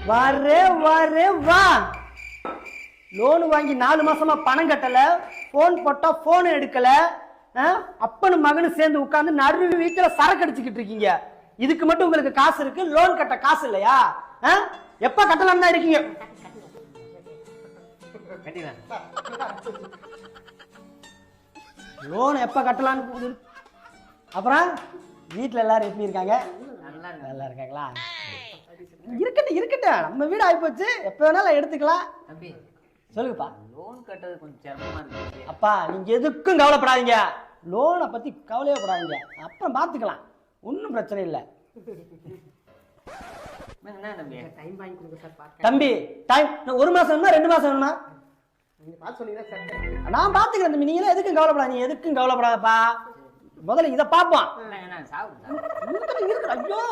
வா. லோன் வாங்கி 4 மாசமா பணம் கட்டல, போன் போட்டா போன் எடுக்கல, அப்பனும் மகனும் சேர்ந்து உட்கார்ந்து நடு வீட்டுல சரக்கு அடிச்சுக்கிட்டு இருக்கீங்க. இதுக்கு மட்டும் உங்களுக்கு காசு இருக்கு, லோன் கட்ட காசு இல்லையா? எப்ப கட்டலாம் தான் இருக்கீங்க? லோன் எப்ப கட்டலான்னு. அப்புறம் வீட்டுல எல்லாரும் எப்படி இருக்காங்க? நல்லா இருக்காங்களா? இருக்கட்டும், நம்ம வீடு ஆயிப்போச்சு, எப்ப வேணாலும் எடுத்துக்கலாம். சொல்லுங்கப்பா. லோன் கட்டது கொஞ்சம் சிரமமா இருக்கு. அப்பா நீங்க எதுக்கும் கவலைப்படாதீங்க, லோனை பத்தி கவலையே படாதீங்க, அப்புறம் பாத்துக்கலாம், ஒன்னும் பிரச்சனை இல்லை. தம்பி டைம் 1 மாசம் வேணுமா 2 மாசம் வேணுமா? நான் பாத்துக்கிறேன் தம்பி, நீங்க எதுக்கும் கவலைப்படாதீங்க, எதுக்கும் கவலைப்படாதப்பா. முதல்ல இதை பாப்போம். சாப்பிடு. ஐயோ